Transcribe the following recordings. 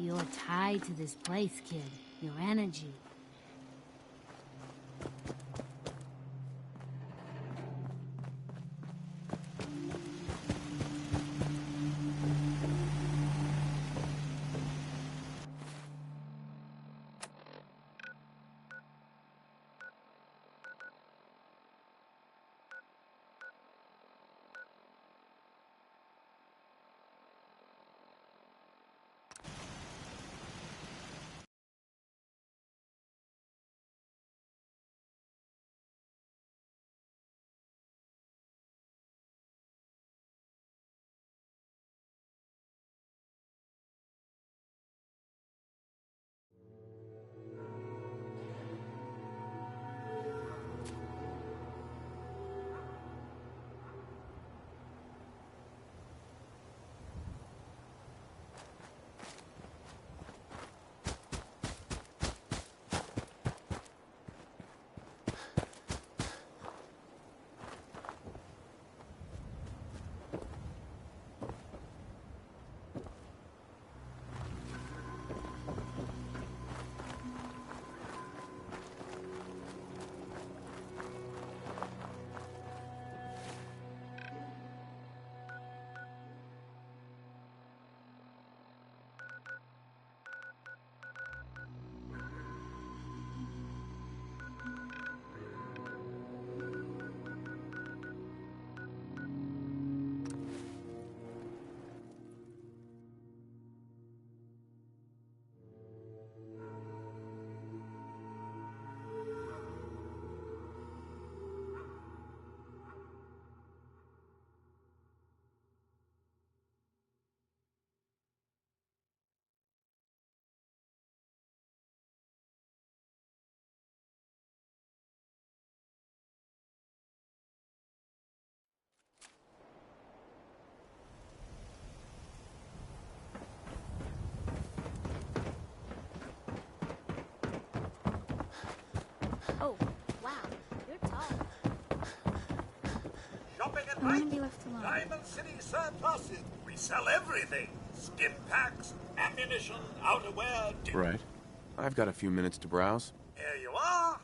you're tied to this place, kid. Your energy. Oh, wow, you're tall. Shopping at I want to night? be left alone. Diamond City Surpluses. We sell everything. Stim packs, ammunition, outerwear. Right. I've got a few minutes to browse. Here you are.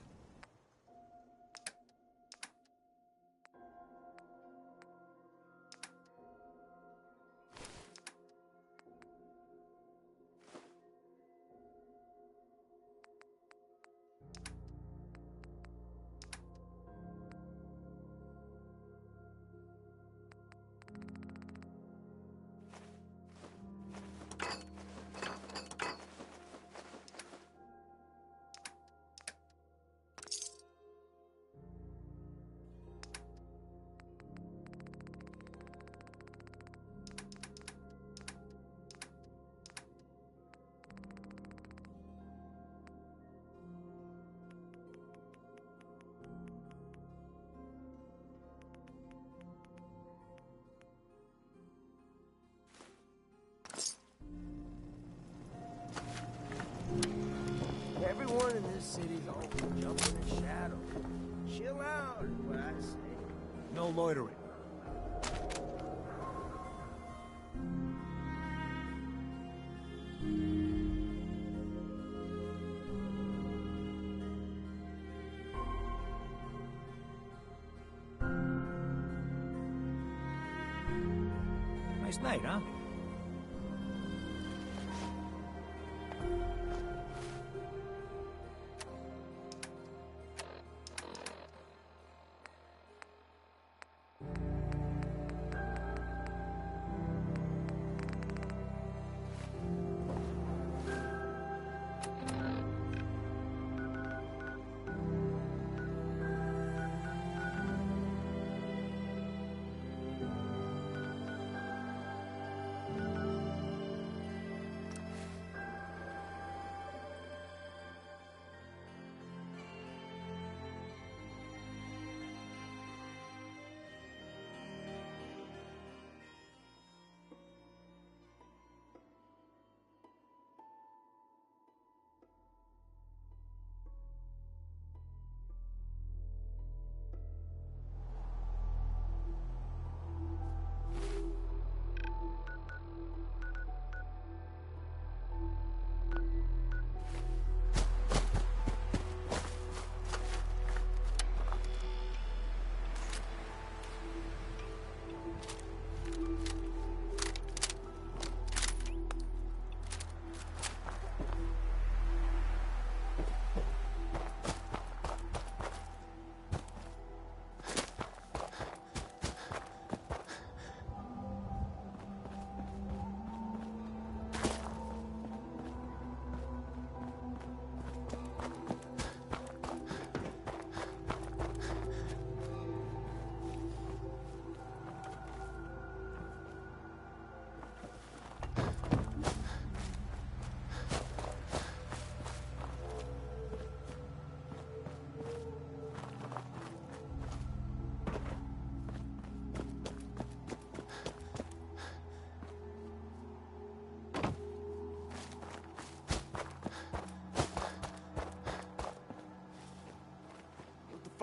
Everyone in this city's always jumping in shadow. Chill out, is what I say. No loitering. Nice night, huh?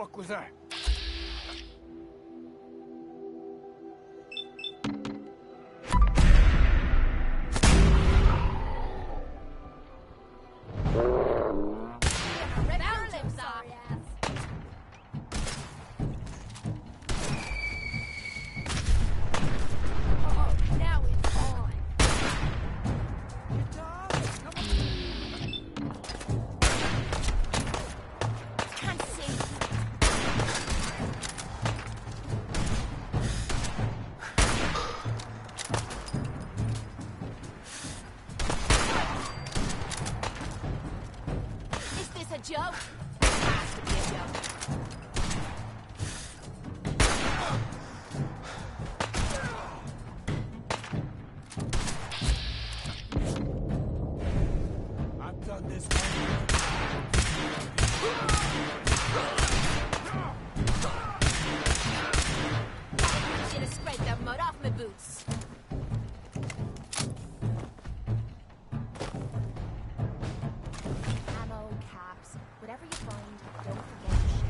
fuck was that? Joke? It has to be a joke. I've done this. Should have scraped the mud off my boots. Ammo, caps, whatever you find, don't forget to share.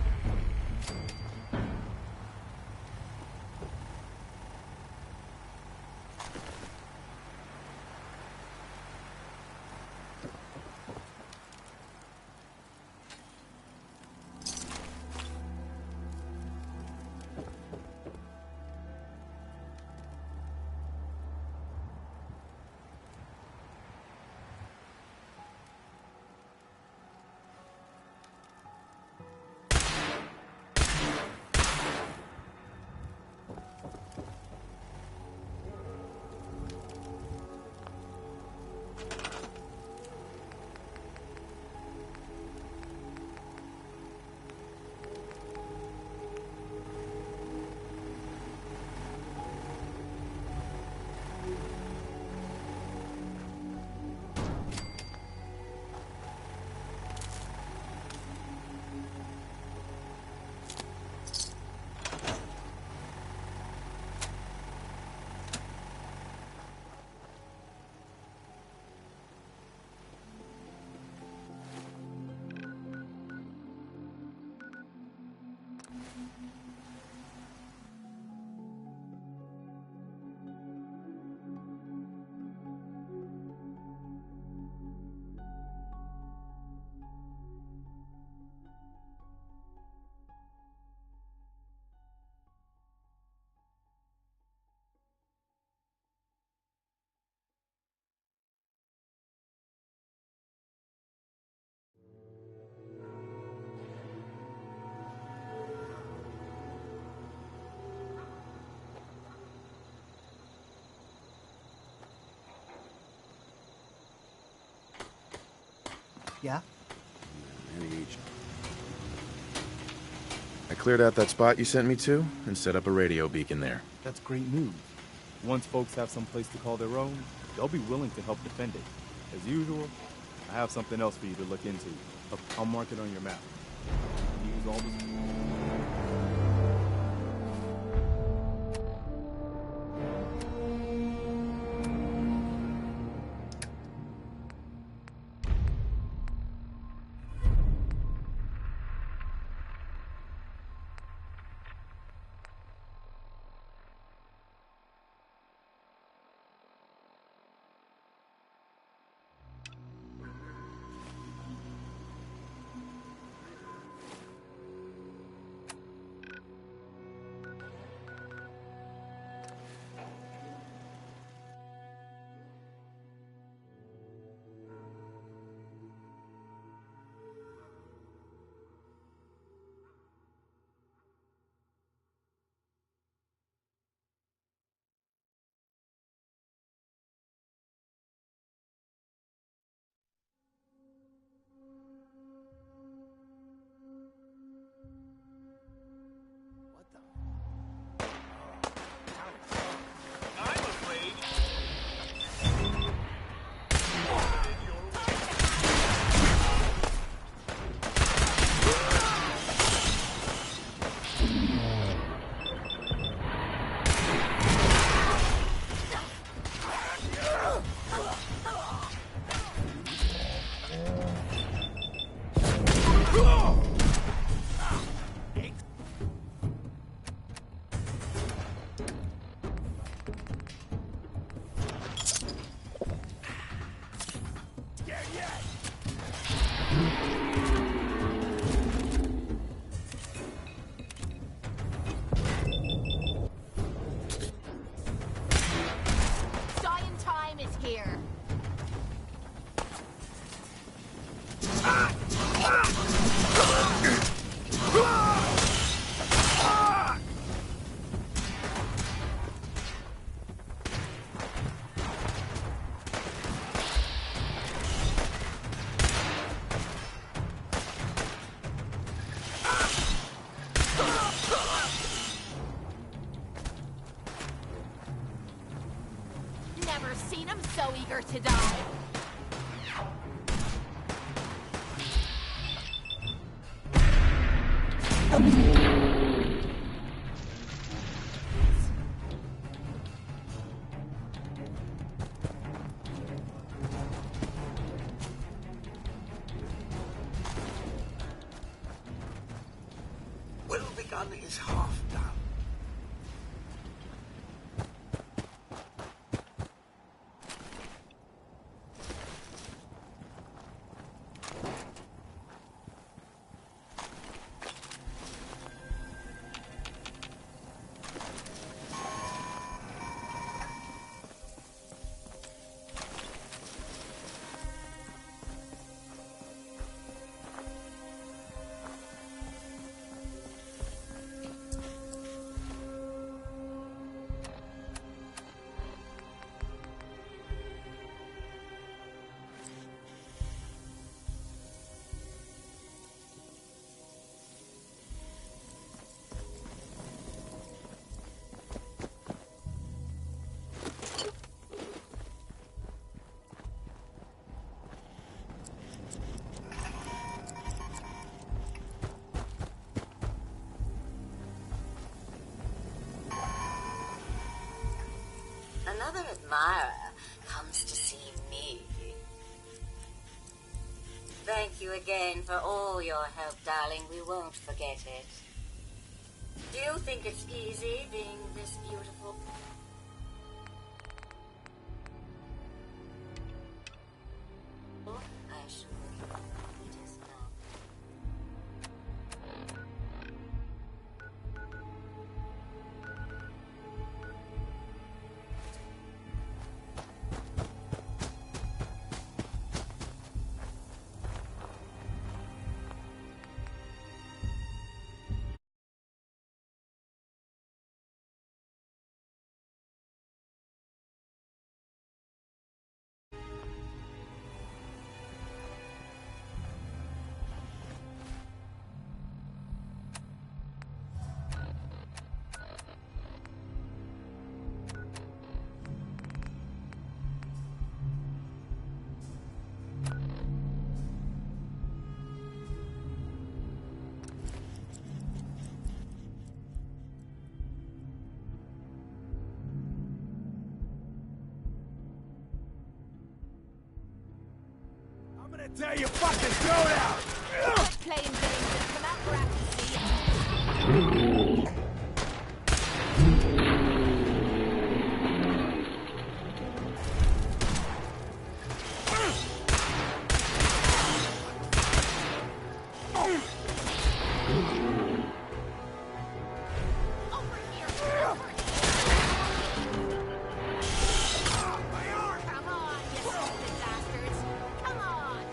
Yeah? I cleared out that spot you sent me to and set up a radio beacon there. That's great news. Once folks have some place to call their own, they'll be willing to help defend it. As usual, I have something else for you to look into. I'll mark it on your map. Use all the... never seen him so eager to die. Well begun is half done. Another admirer comes to see me. Thank you again for all your help, darling. We won't forget it. Do you think it's easy being this beautiful? I assure you, it is not. I'm gonna tear your fucking throat out! Quit playing games and come out where I can see you. Over here! Over here! Come on, you stupid bastards! Come on!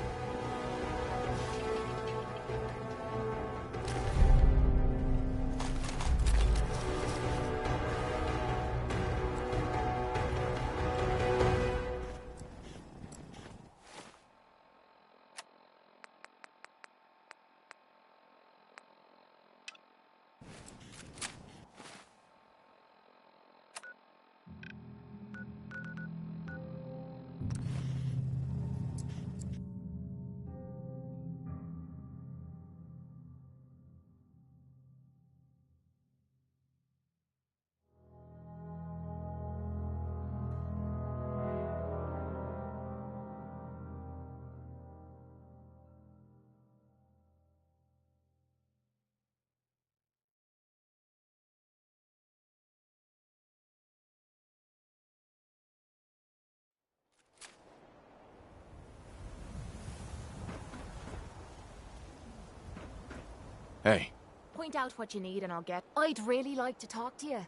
Hey, Point out what you need and I'll get. I'd really like to talk to you.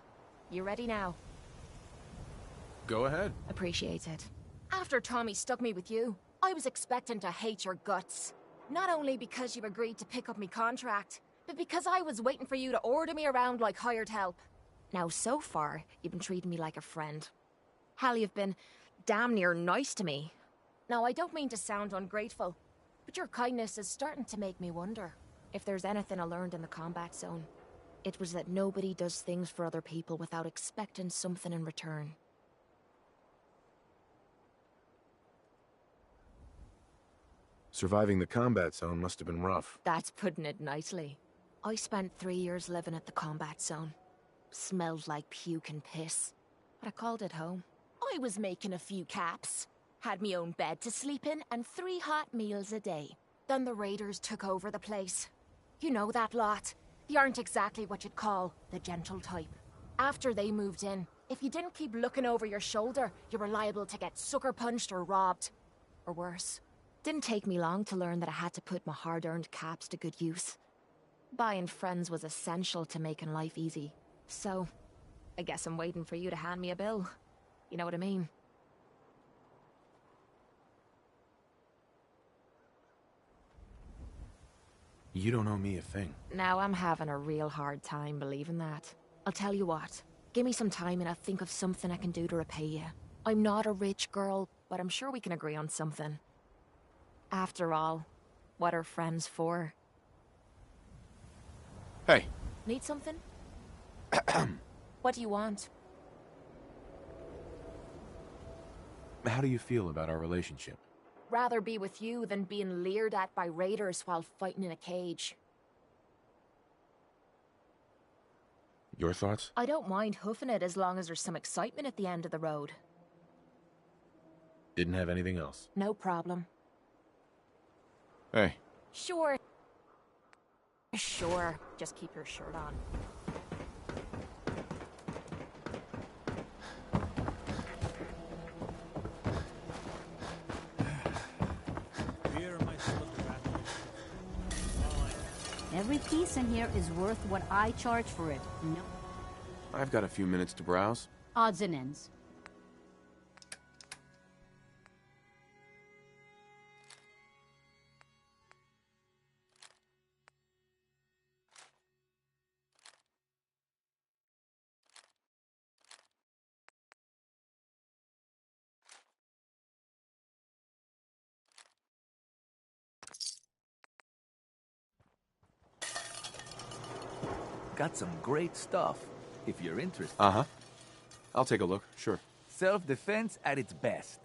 You ready now? go ahead. Appreciate it. After Tommy stuck me with you, I was expecting to hate your guts. Not only because you agreed to pick up me contract, but because I was waiting for you to order me around like hired help. Now, so far, you've been treating me like a friend. Hell, you've been damn near nice to me. Now, I don't mean to sound ungrateful, but your kindness is starting to make me wonder. If there's anything I learned in the combat zone, it was that nobody does things for other people without expecting something in return. Surviving the combat zone must have been rough. That's putting it nicely. I spent 3 years living at the combat zone. Smelled like puke and piss. But I called it home. I was making a few caps. Had me own bed to sleep in and 3 hot meals a day. Then the raiders took over the place. You know that lot. They aren't exactly what you'd call the gentle type. After they moved in, if you didn't keep looking over your shoulder, you were liable to get sucker punched or robbed. Or worse. Didn't take me long to learn that I had to put my hard-earned caps to good use. Buying friends was essential to making life easy. So, I guess I'm waiting for you to hand me a bill. You know what I mean? You don't owe me a thing. Now I'm having a real hard time believing that. I'll tell you what. Give me some time and I'll think of something I can do to repay you. I'm not a rich girl, but I'm sure we can agree on something. After all, what are friends for? Hey. Need something? What do you want? How do you feel about our relationship? Rather be with you than being leered at by raiders while fighting in a cage. Your thoughts? I don't mind hoofing it as long as there's some excitement at the end of the road. Didn't have anything else. No problem. Hey. Sure. Sure. Just keep your shirt on. Every piece in here is worth what I charge for it. No I've got a few minutes to browse. odds and ends. Got some great stuff, if you're interested. Uh-huh. I'll take a look, sure. Self-defense at its best.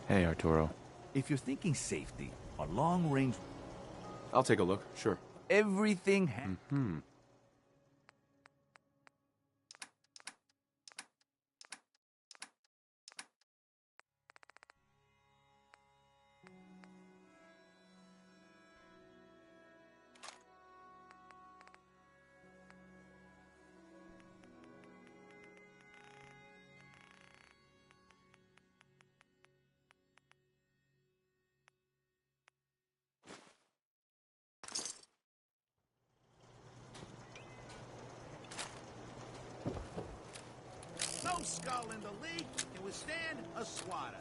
Hey, Arturo. If you're thinking safety, a long-range... I'll take a look, sure. Everything... No skull in the league can withstand a swatter.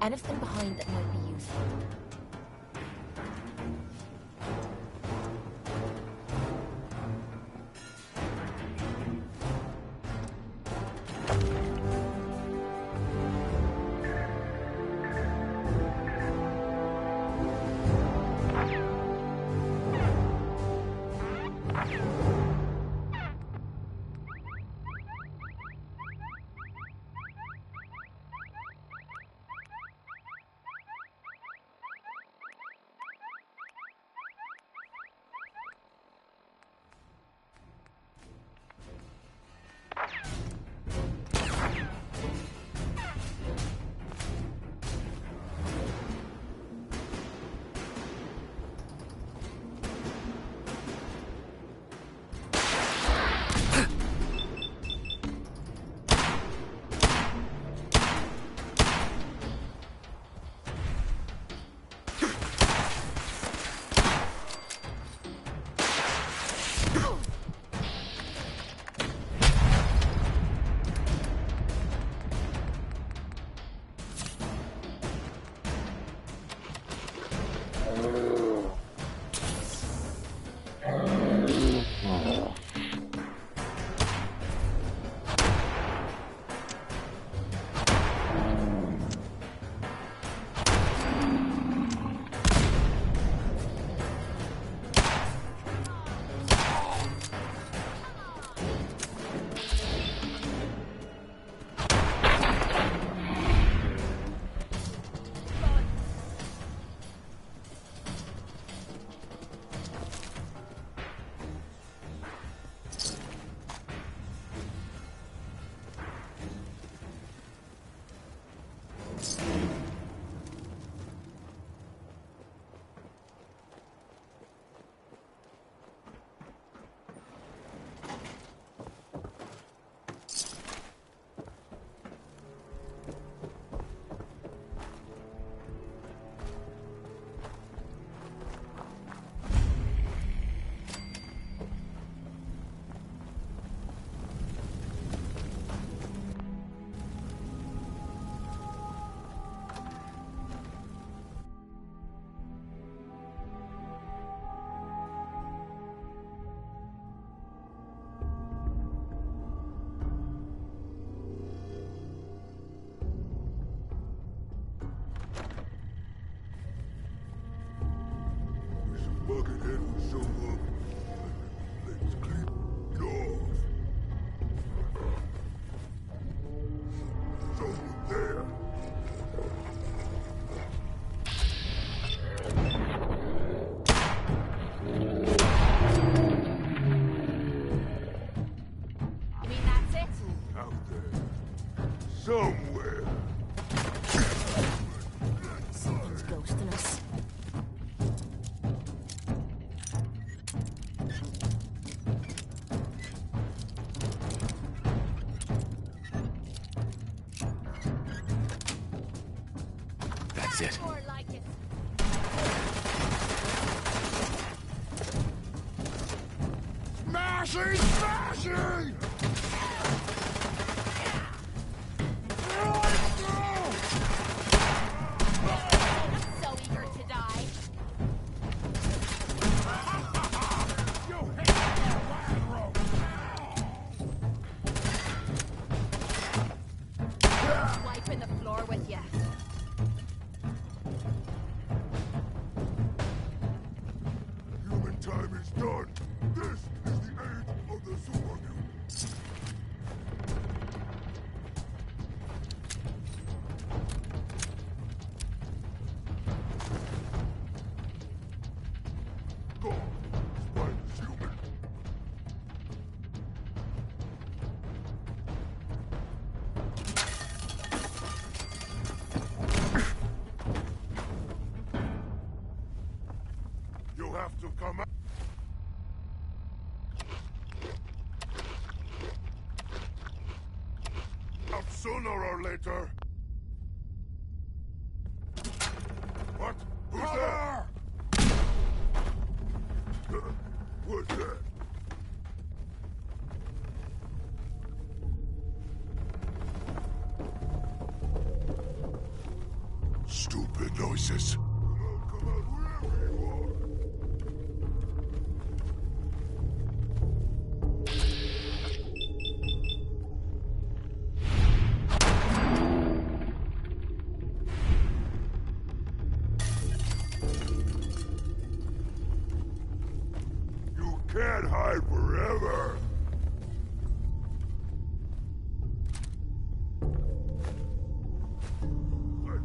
anything behind that might be useful. Buckethead will show up. Let's clip it off. Someone there. I mean, that's it? Out there. Somewhere. Something's ghosting us. That's it. More like it. Smashing! Smashing! I'm so eager to die. Wiping the floor with you. Human time is done. This is the age of the superhuman. Go, spineless human. You have to come out. Out sooner or later. What? Who's there? What's that? Jesus! Come out wherever you are. You can't hide forever.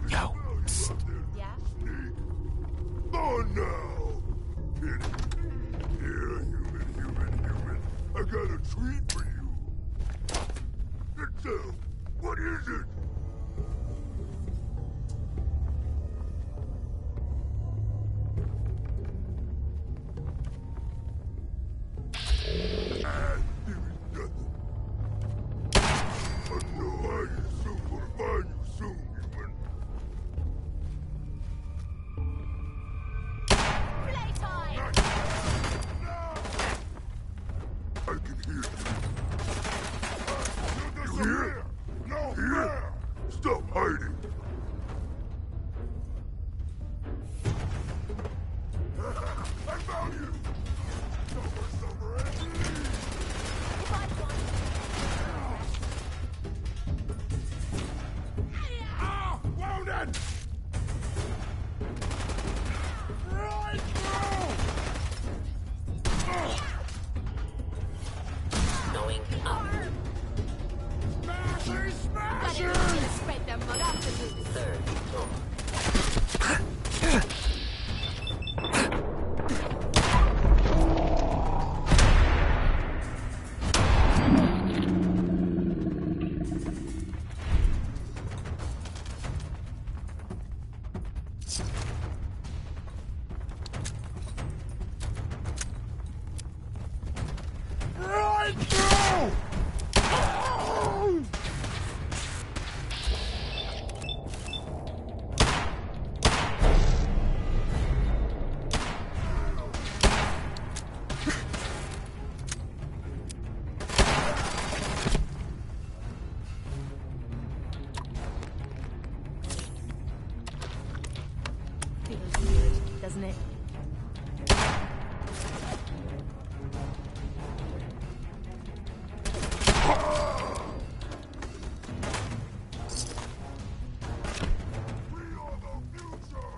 Yo. Yeah? Oh no! Kitty. Here, human. I got a treat for you. It's what is it? Ah, there is nothing. I know I soon will find you soon, human. Playtime! I can hear you. You hear? No, here. Stop hiding. I found you. Summer, and leave. If I want... Ah, wounded. Right through. Going up. But you're gonna spread them mud after this. Third floor. Right through. Feels weird, doesn't it? We are the future.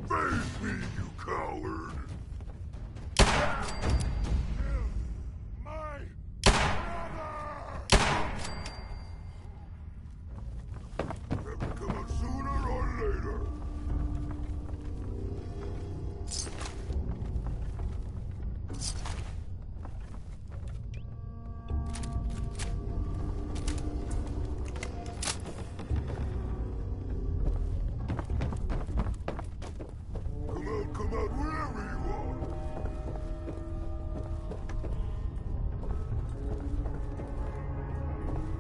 Face me, you coward! My brother! Have to come out sooner or later. Come out wherever you are.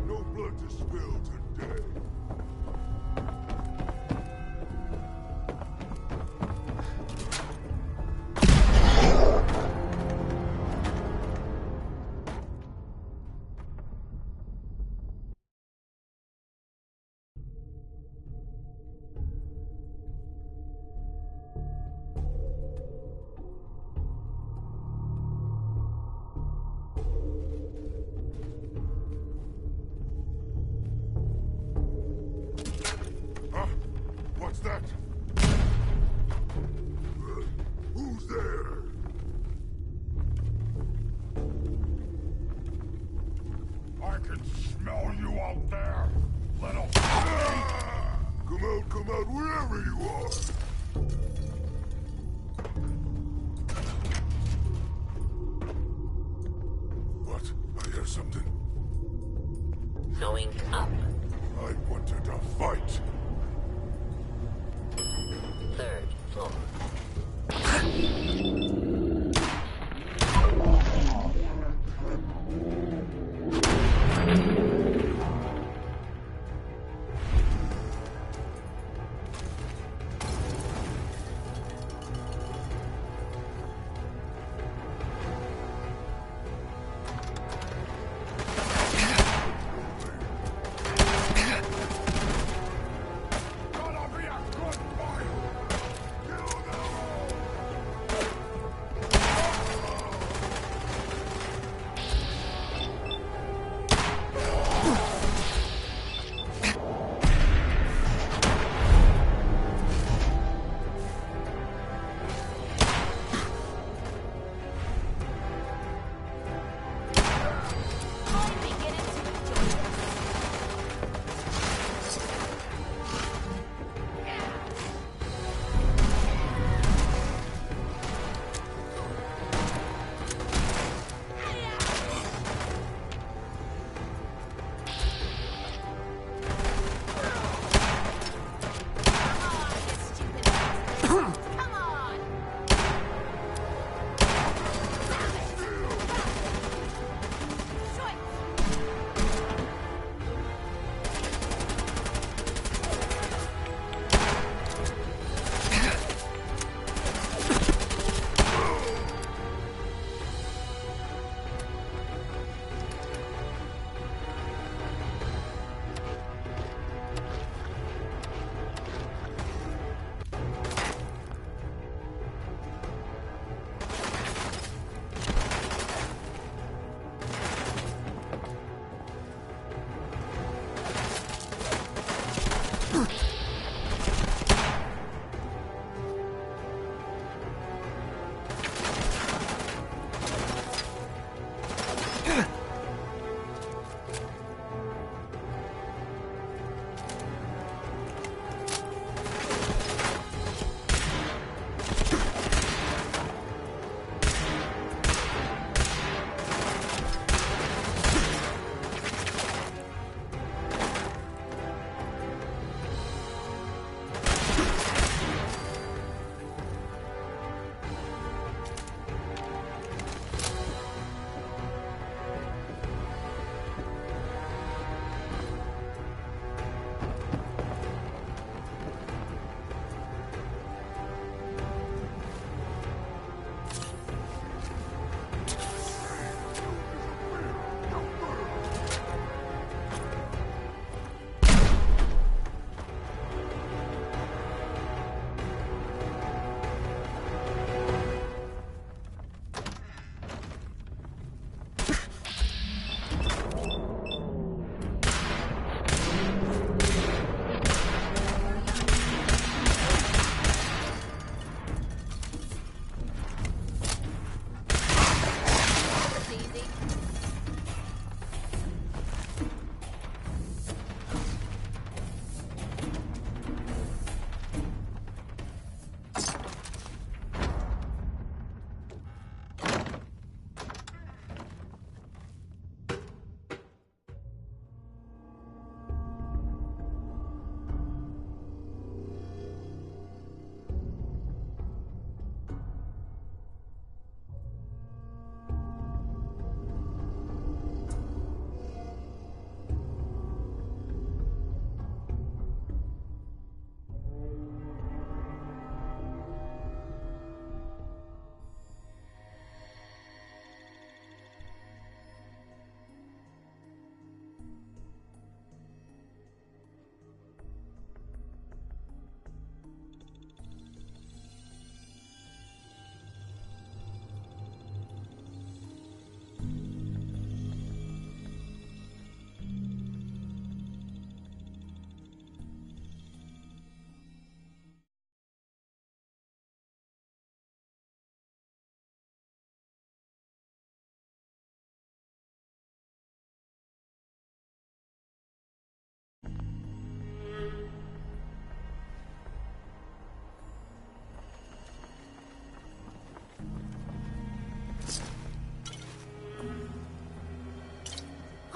No blood to spill today. Huh? What's that? Who's there? I can smell you out there, little... Come out wherever you are. What? I hear something. Going up. I wanted to fight. Third floor.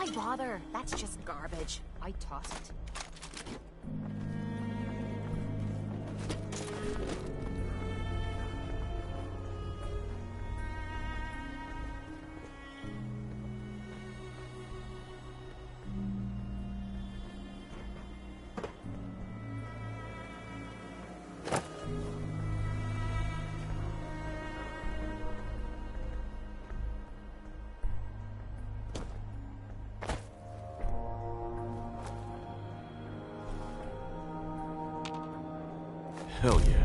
Why bother? That's just garbage. I toss it. Hell yeah.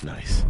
Nice.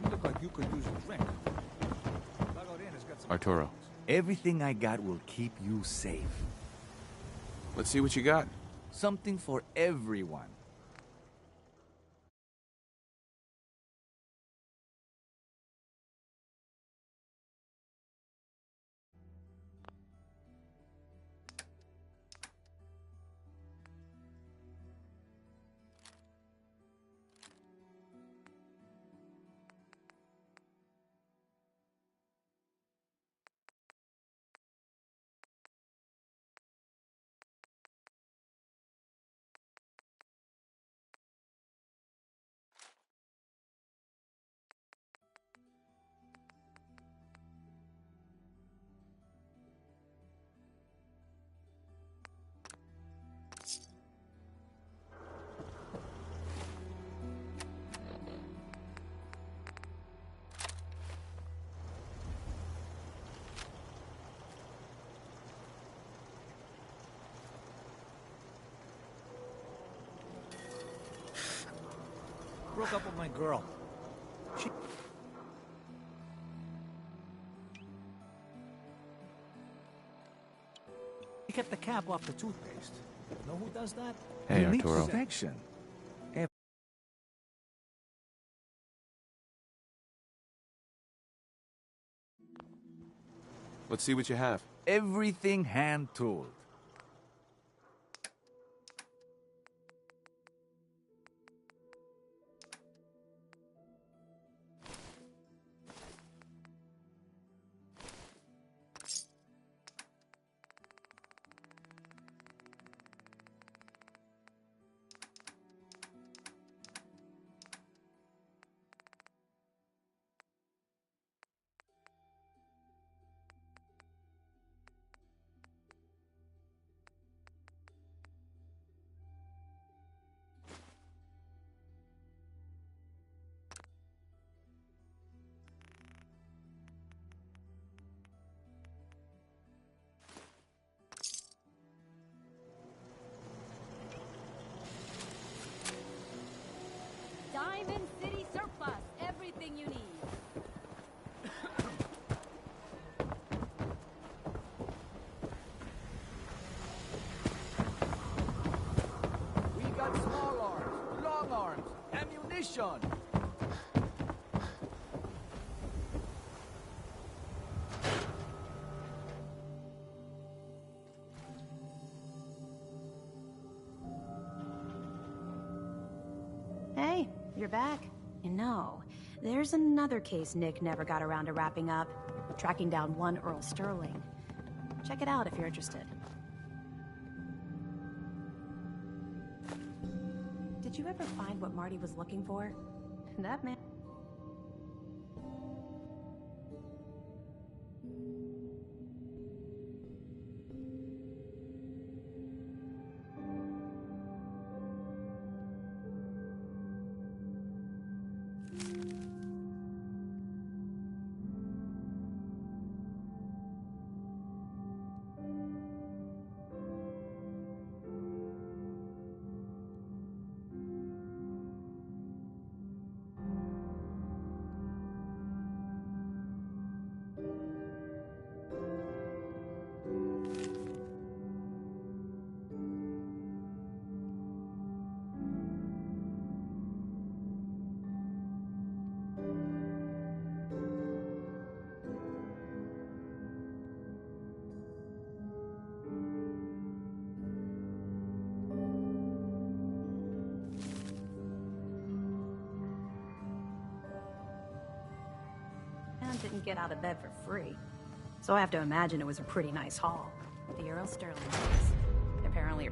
You look like you could use a drink. Has got some Arturo, Everything I got will keep you safe. let's see what you got. Something for everyone. broke up with my girl. She kept the cap off the toothpaste. Know who does that? Hey, You need Arturo. protection. Let's see what you have. Everything hand-tooled. Diamond City Surplus, everything you need. We got small arms, long arms, ammunition. You're back? And no, there's another case Nick never got around to wrapping up. Tracking down one Earl Sterling. Check it out if you're interested. Did you ever find what Marty was looking for? That man... didn't get out of bed for free. So I have to imagine it was a pretty nice haul. The Earl Sterling case. Apparently...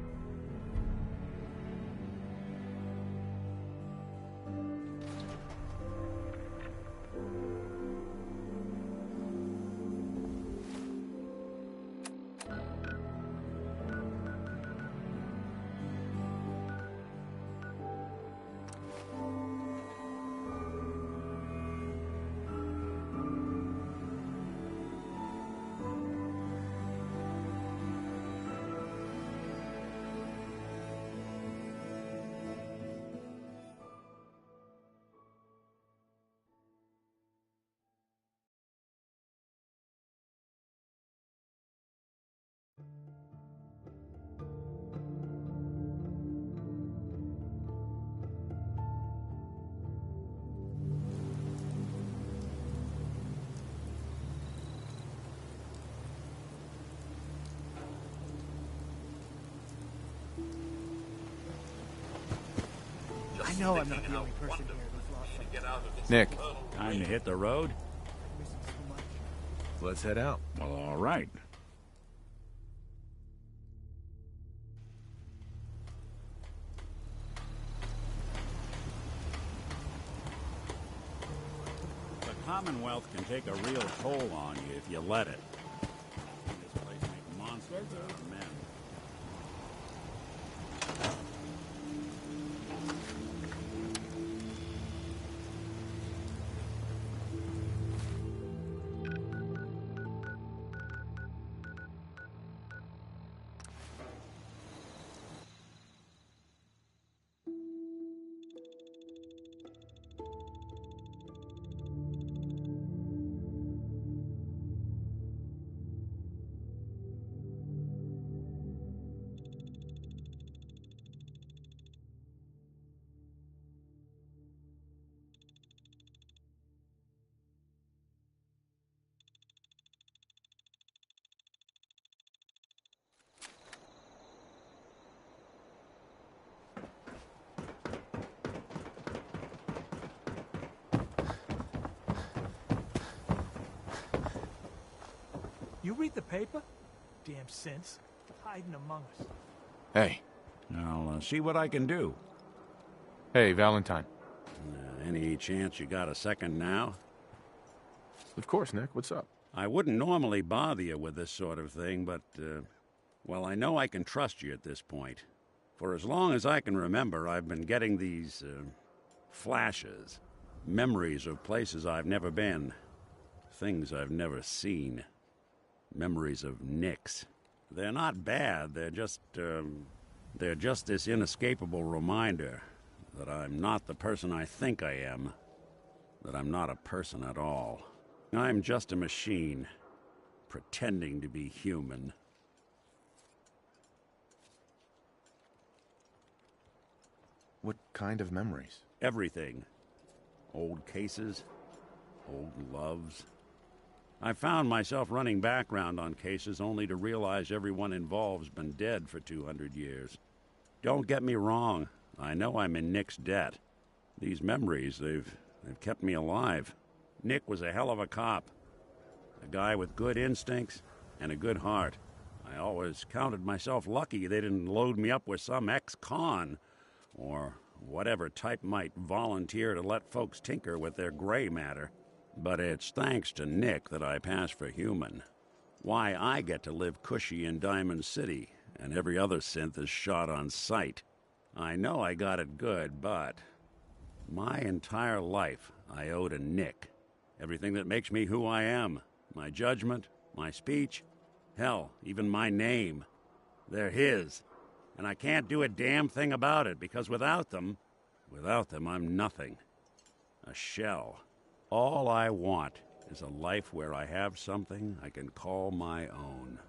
I know I'm not the only person here who's lost. Nick, Time to hit the road? let's head out. Well, all right. The Commonwealth can take a real toll on you if you let it. This place makes monsters out of men. You read the paper? Damn sense. Hiding among us. Hey. I'll see what I can do. Hey, Valentine. Any chance you got a second now? Of course, Nick. What's up? I wouldn't normally bother you with this sort of thing, but, well, I know I can trust you at this point. For as long as I can remember, I've been getting these, flashes. Memories of places I've never been. Things I've never seen. Memories of Nicks. They're not bad, they're just this inescapable reminder that I'm not the person I think I am. That I'm not a person at all. I'm just a machine, pretending to be human. What kind of memories? Everything. Old cases, old loves. I found myself running background on cases only to realize everyone involved's been dead for 200 years. Don't get me wrong, I know I'm in Nick's debt. These memories, they've kept me alive. Nick was a hell of a cop. A guy with good instincts and a good heart. I always counted myself lucky they didn't load me up with some ex-con or whatever type might volunteer to let folks tinker with their gray matter. But it's thanks to Nick that I pass for human. Why I get to live cushy in Diamond City, and every other synth is shot on sight. I know I got it good, but my entire life I owe to Nick. Everything that makes me who I am. My judgment, my speech, hell, even my name. They're his. And I can't do a damn thing about it, because without them, I'm nothing. A shell. All I want is a life where I have something I can call my own.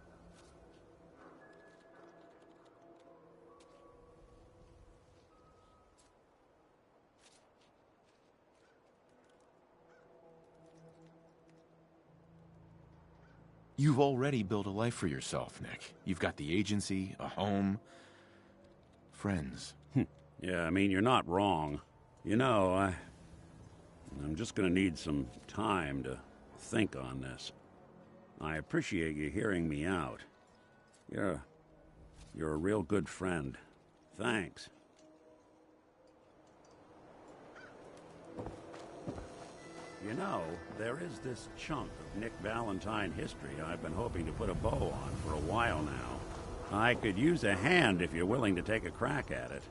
You've already built a life for yourself, Nick. You've got the agency, a home, friends. Yeah, I mean, you're not wrong. You know, I'm just gonna need some time to think on this. I appreciate you hearing me out. You're a real good friend. Thanks. You know, there is this chunk of Nick Valentine history I've been hoping to put a bow on for a while now. I could use a hand if you're willing to take a crack at it.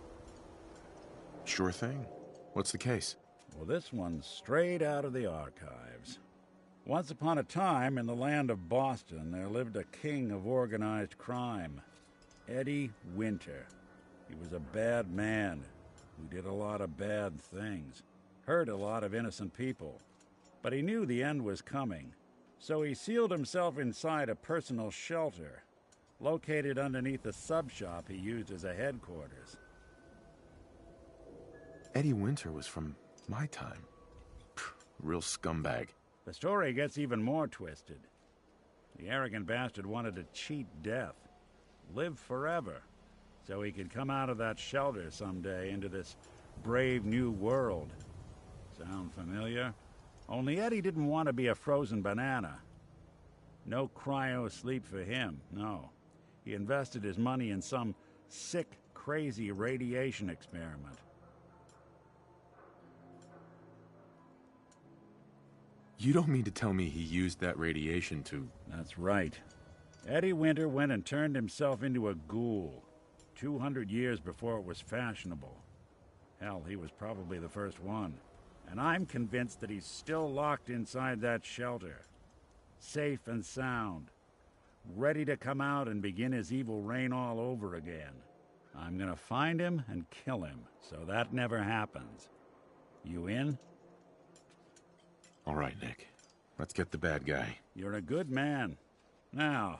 Sure thing. What's the case? Well, this one's straight out of the archives. Once upon a time, in the land of Boston, there lived a king of organized crime, Eddie Winter. He was a bad man who did a lot of bad things, hurt a lot of innocent people. But he knew the end was coming, so he sealed himself inside a personal shelter, located underneath the sub-shop he used as a headquarters. Eddie Winter was from my time. Real scumbag. The story gets even more twisted. The arrogant bastard wanted to cheat death, live forever, so he could come out of that shelter someday into this brave new world. Sound familiar? Only Eddie didn't want to be a frozen banana. No cryo sleep for him, no. He invested his money in some sick, crazy radiation experiment. You don't mean to tell me he used that radiation to... That's right. Eddie Winter went and turned himself into a ghoul, 200 years before it was fashionable. Hell, he was probably the first one. And I'm convinced that he's still locked inside that shelter. Safe and sound. Ready to come out and begin his evil reign all over again. I'm gonna find him and kill him, so that never happens. You in? All right, Nick. Let's get the bad guy. You're a good man. Now,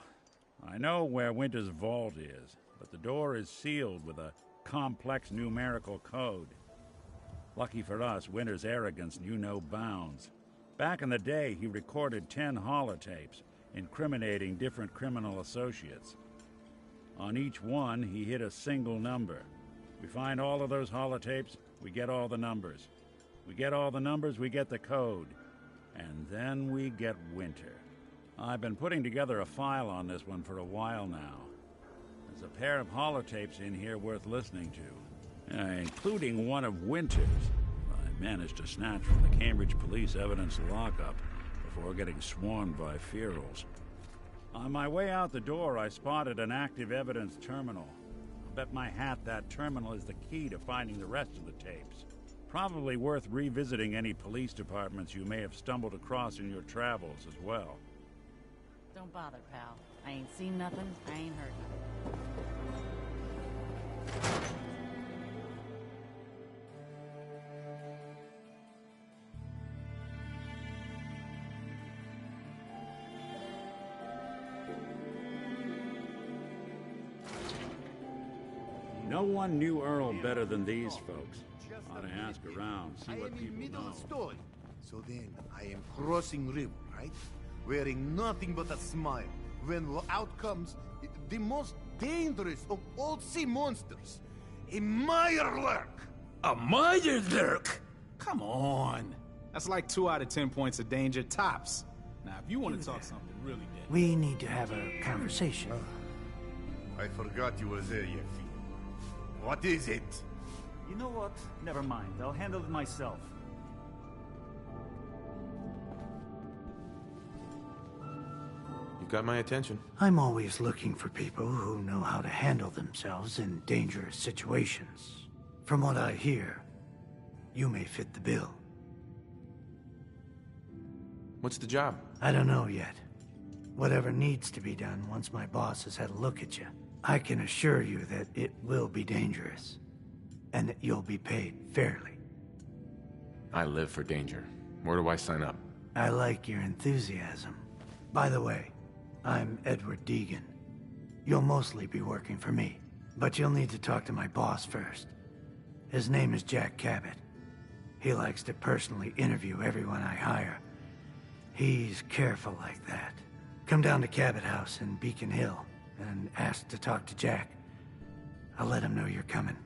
I know where Winter's vault is, but the door is sealed with a complex numerical code. Lucky for us, Winter's arrogance knew no bounds. Back in the day, he recorded 10 holotapes, incriminating different criminal associates. On each one, he hit a single number. We find all of those holotapes, we get all the numbers. We get all the numbers, we get the code. And then we get Winter. I've been putting together a file on this one for a while now. There's a pair of holotapes in here worth listening to, including one of Winter's. I managed to snatch from the Cambridge police evidence lockup before getting swarmed by ferals. On my way out the door, I spotted an active evidence terminal. I'll bet my hat that terminal is the key to finding the rest of the tapes. Probably worth revisiting any police departments you may have stumbled across in your travels as well. Don't bother, pal. I ain't seen nothing, I ain't heard nothing. No one knew Earl better than these folks. Ought to ask around, see what people know. Story. So then I am crossing river, right? Wearing nothing but a smile. When out comes the most dangerous of all sea monsters, a Mirelurk. A Mirelurk? Come on. That's like 2 out of 10 points of danger tops. Now, if you want to talk something really dead... We need to have a conversation. I forgot you were there, Yeffi. What is it? You know what? Never mind. I'll handle it myself. You got my attention. I'm always looking for people who know how to handle themselves in dangerous situations. From what I hear, you may fit the bill. What's the job? I don't know yet. Whatever needs to be done once my boss has had a look at you. I can assure you that it will be dangerous, and that you'll be paid fairly. I live for danger. Where do I sign up? I like your enthusiasm. By the way, I'm Edward Deegan. You'll mostly be working for me, but you'll need to talk to my boss first. His name is Jack Cabot. He likes to personally interview everyone I hire. He's careful like that. Come down to Cabot House in Beacon Hill and ask to talk to Jack. I'll let him know you're coming.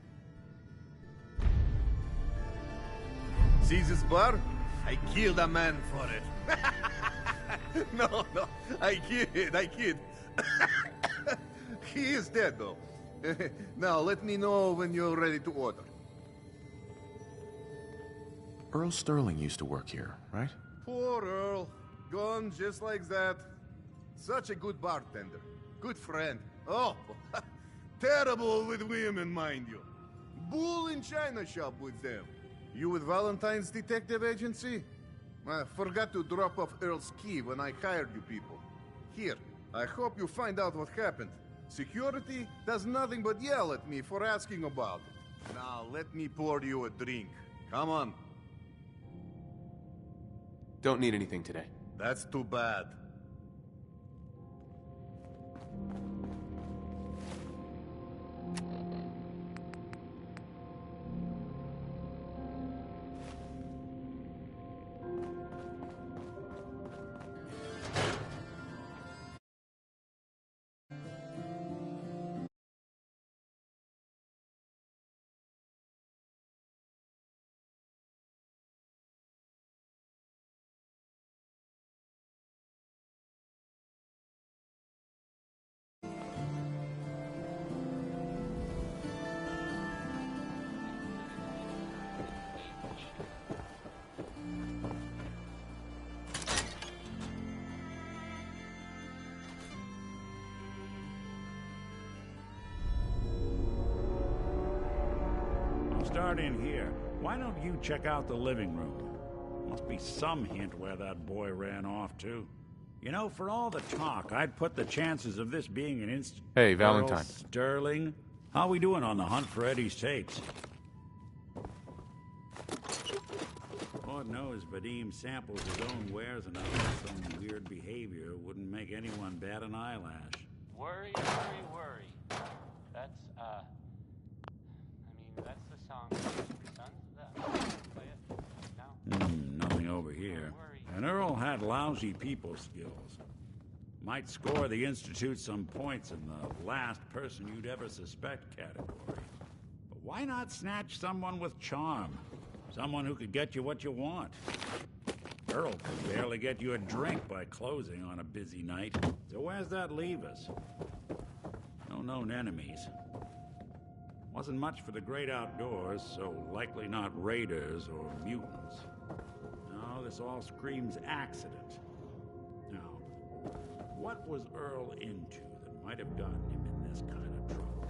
See this bar? I killed a man for it. No, I kid. He is dead, though. Now, let me know when you're ready to order. Earl Sterling used to work here, right? Poor Earl. Gone just like that. Such a good bartender. Good friend. Oh, terrible with women, mind you. Bull in china shop with them. You with Valentine's Detective Agency? I forgot to drop off Earl's key when I hired you people. Here, I hope you find out what happened. Security does nothing but yell at me for asking about it. Now, let me pour you a drink. Come on. Don't need anything today. That's too bad. Start in here. Why don't you check out the living room? Must be some hint where that boy ran off to. You know, for all the talk, I'd put the chances of this being an instant. Hey, Valentine. Sterling, how we doing on the hunt for Eddie's tapes? Lord knows Vadim samples his own wares enough that some weird behavior wouldn't make anyone bat an eyelash. Worry. That's, that's the song. Play it now. Nothing over here. And Earl had lousy people skills. Might score the Institute some points in the last person you'd ever suspect category. But why not snatch someone with charm? Someone who could get you what you want. Earl could barely get you a drink by closing on a busy night. So where's that leave us? No known enemies. Wasn't much for the great outdoors, so likely not raiders or mutants. No, this all screams accident. Now, what was Earl into that might have gotten him in this kind of trouble?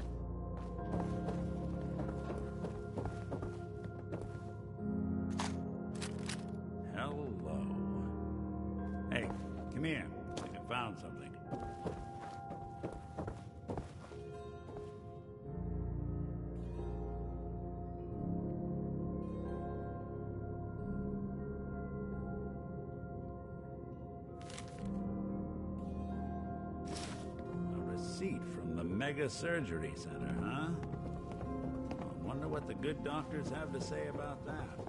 Hello. Hey, come here. I think I found something. From the Mega Surgery Center, huh? I wonder what the good doctors have to say about that.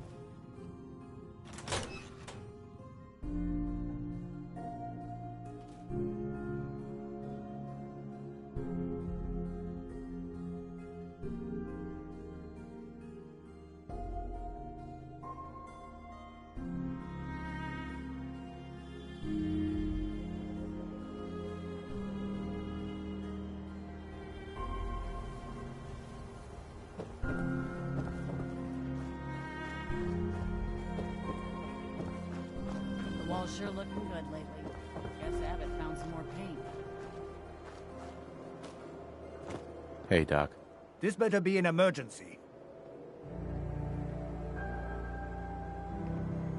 Paul's sure looking good lately. Guess Abbott found some more paint. Hey, Doc. This better be an emergency.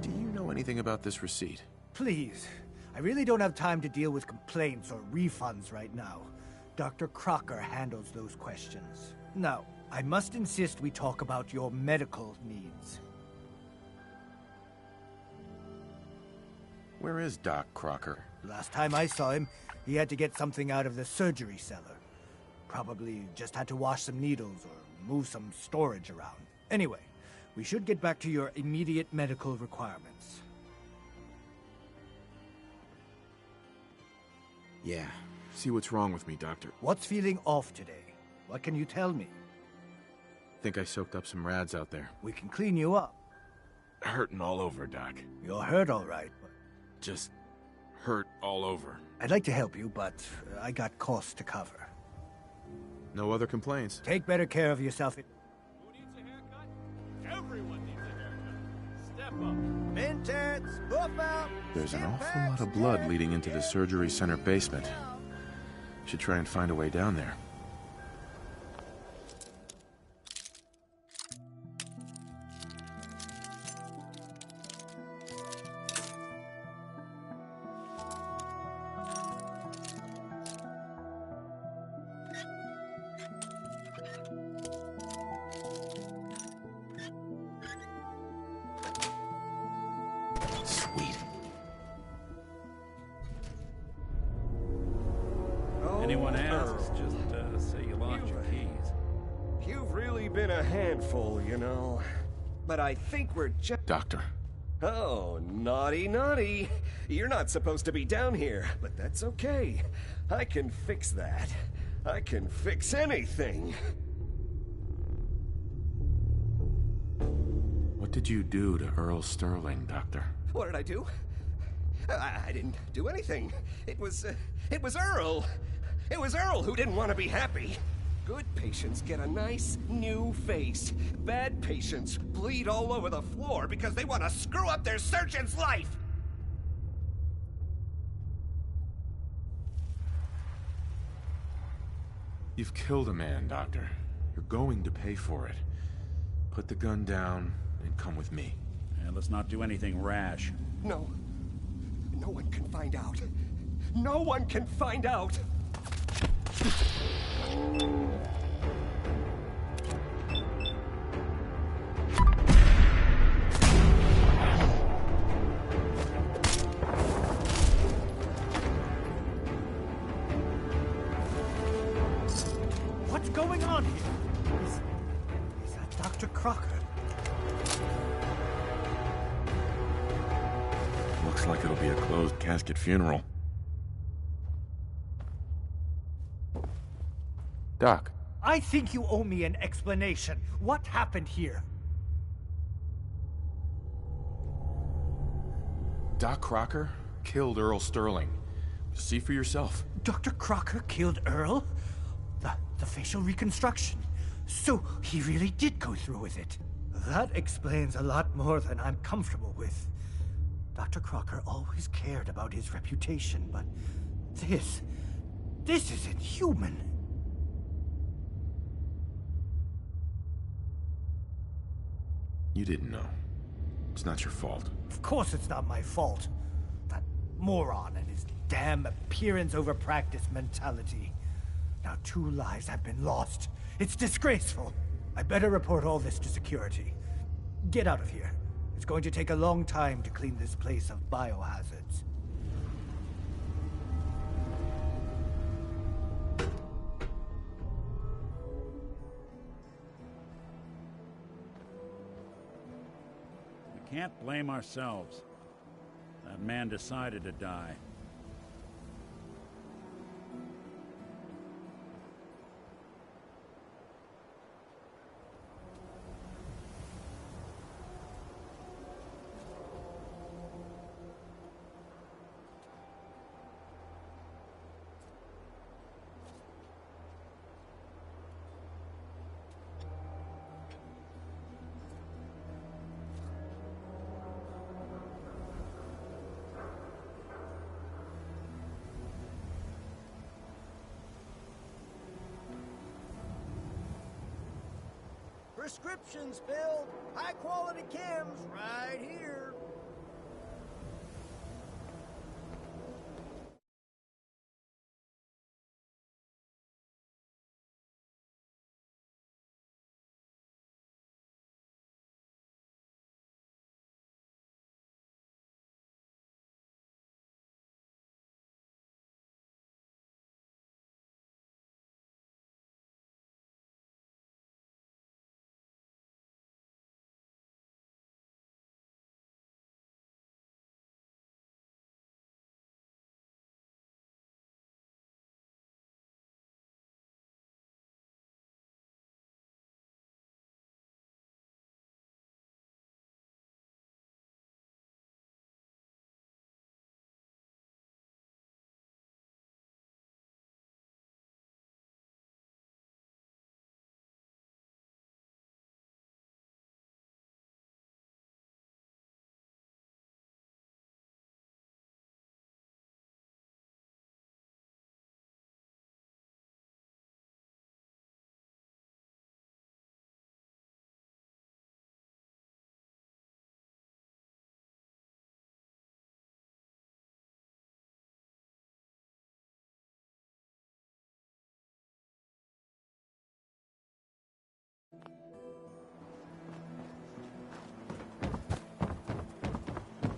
Do you know anything about this receipt? Please. I really don't have time to deal with complaints or refunds right now. Dr. Crocker handles those questions. Now, I must insist we talk about your medical needs. Where is Doc Crocker? Last time I saw him, he had to get something out of the surgery cellar. Probably just had to wash some needles or move some storage around. Anyway, we should get back to your immediate medical requirements. Yeah. See what's wrong with me, Doctor. What's feeling off today? What can you tell me? Think I soaked up some rads out there. We can clean you up. Hurting all over, Doc. You're hurt all right, but... Just hurt all over. I'd like to help you, but I got costs to cover. No other complaints. Take better care of yourself. Who needs a haircut? Everyone needs a haircut. Step up. Minterts, hoof out. There's an awful lot of blood leading into the surgery center basement. Should try and find a way down there. Sweet. Anyone asks, just say you lost your keys. You've really been a handful, you know. But I think we're just... Doctor. Oh, naughty, naughty. You're not supposed to be down here, but that's okay. I can fix that. I can fix anything. What did you do to Earl Sterling, Doctor? What did I do? I didn't do anything. It was Earl. It was Earl who didn't want to be happy. Good patients get a nice new face. Bad patients bleed all over the floor because they want to screw up their surgeon's life. You've killed a man, Doctor. You're going to pay for it. Put the gun down and come with me. And let's not do anything rash. No. No one can find out. No one can find out. What's going on here? Is that Dr. Crocker? Looks like it'll be a closed casket funeral. Doc. I think you owe me an explanation. What happened here? Doc Crocker killed Earl Sterling. See for yourself. Dr. Crocker killed Earl? The facial reconstruction. So he really did go through with it. That explains a lot more than I'm comfortable with. Dr. Crocker always cared about his reputation, but this isn't human. You didn't know. It's not your fault. Of course it's not my fault. That moron and his damn appearance over practice mentality. Now 2 lives have been lost. It's disgraceful. I better report all this to security. Get out of here. It's going to take a long time to clean this place of biohazards. We can't blame ourselves. That man decided to die. Prescriptions filled. High quality chems right here.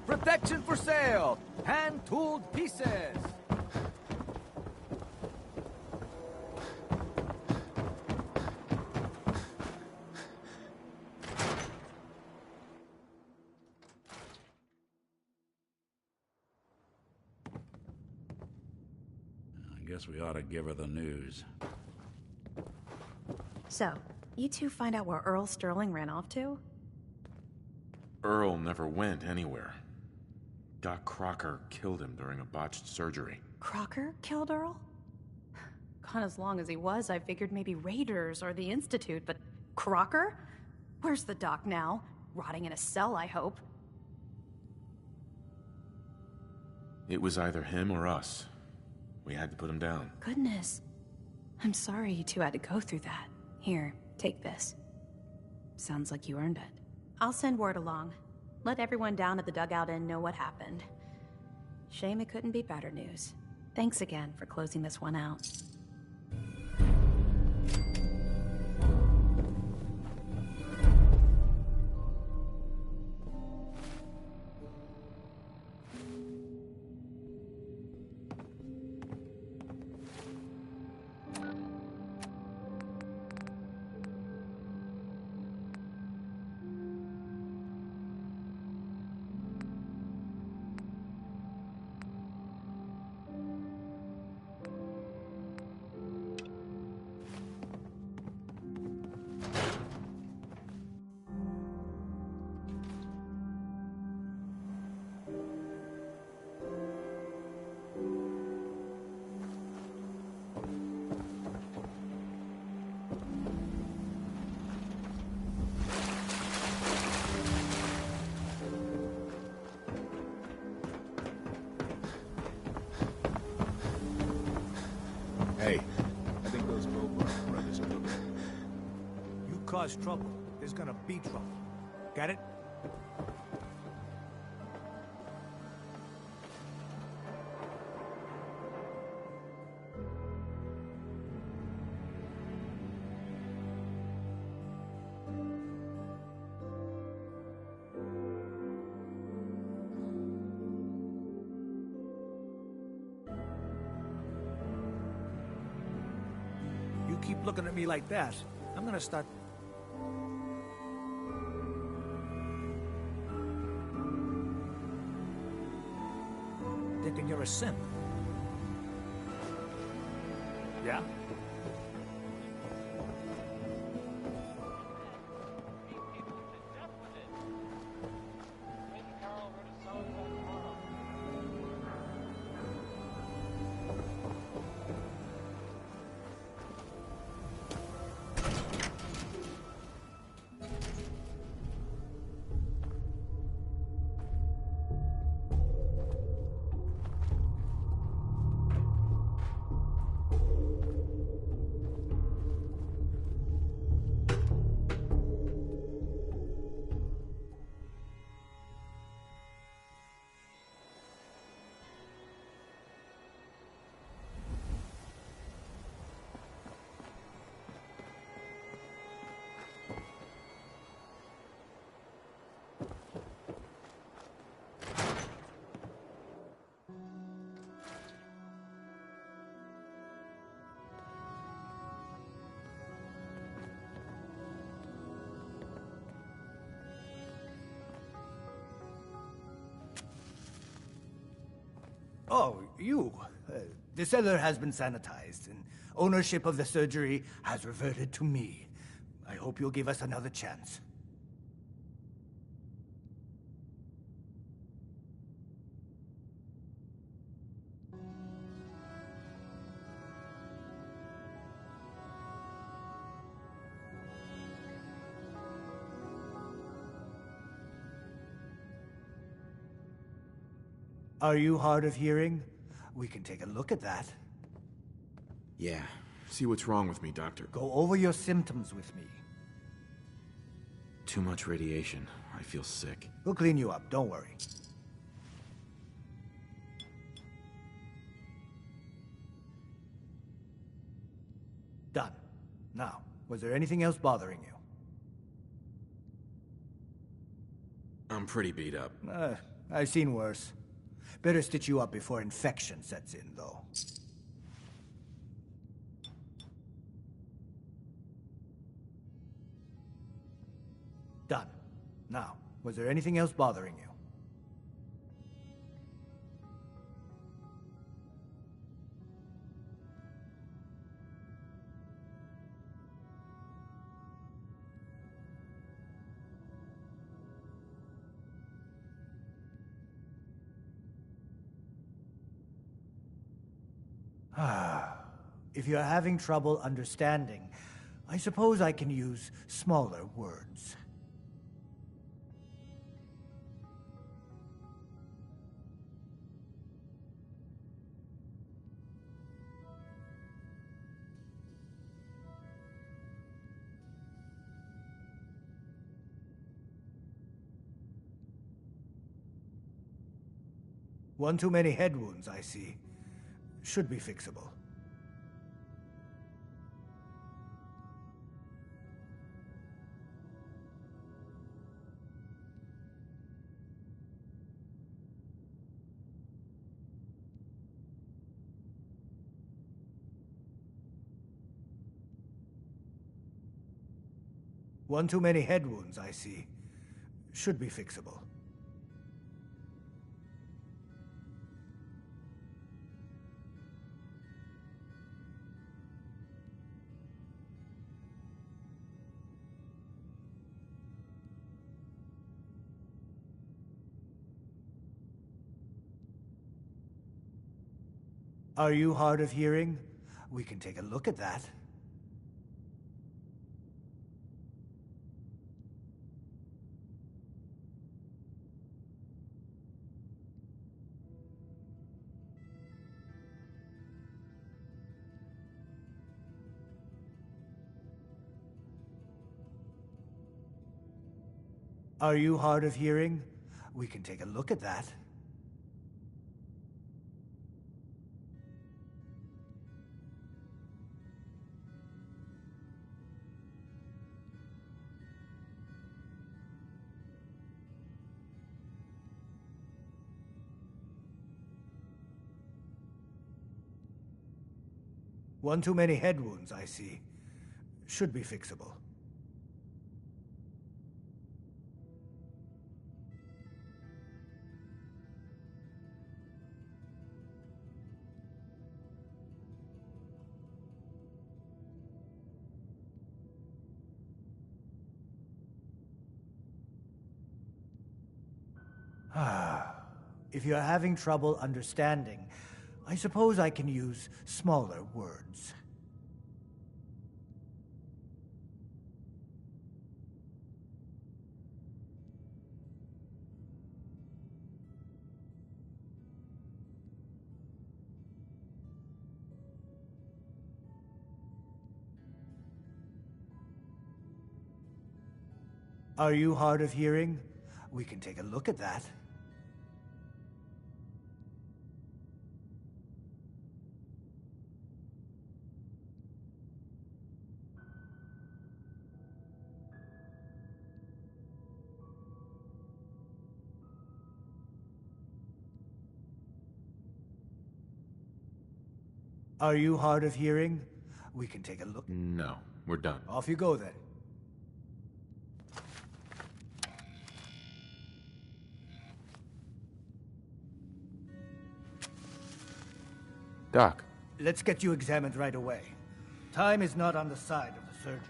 Protection for sale! Hand-tooled pieces! I guess we ought to give her the news. So, you two find out where Earl Sterling ran off to? Earl never went anywhere. Doc Crocker killed him during a botched surgery. Crocker killed Earl? Gone as long as he was, I figured maybe Raiders or the Institute, but Crocker? Where's the doc now? Rotting in a cell, I hope. It was either him or us. We had to put him down. Goodness. I'm sorry you two had to go through that. Here, take this. Sounds like you earned it. I'll send word along. Let everyone down at the Dugout Inn know what happened. Shame it couldn't be better news. Thanks again for closing this one out. Hey, I think those Bobar brothers are looking. You cause trouble, there's gonna be trouble. Got it? You keep looking at me like that, I'm gonna start... thinking you're a simp. Yeah? Oh, you. The cellar has been sanitized, and ownership of the surgery has reverted to me. I hope you'll give us another chance. Are you hard of hearing? We can take a look at that. Yeah. See what's wrong with me, Doctor. Go over your symptoms with me. Too much radiation. I feel sick. We'll clean you up, don't worry. Done. Now, was there anything else bothering you? I'm pretty beat up. I've seen worse. Better stitch you up before infection sets in, though. Done. Now, was there anything else bothering you? If you're having trouble understanding, I suppose I can use smaller words. One too many head wounds, I see. Should be fixable. One too many head wounds, I see. Should be fixable. Are you hard of hearing? We can take a look at that. Are you hard of hearing? We can take a look at that. One too many head wounds, I see. Should be fixable. If you're having trouble understanding, I suppose I can use smaller words. Are you hard of hearing? We can take a look at that. Are you hard of hearing? We can take a look. No, we're done. Off you go then. Doc. Let's get you examined right away. Time is not on the side of the surgeon.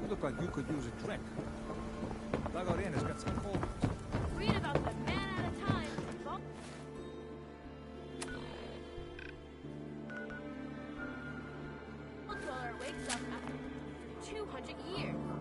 You look like you could use a drink. Dugout Inn has got some cold ones. Read about the man at a time. Wakes up after 200 years.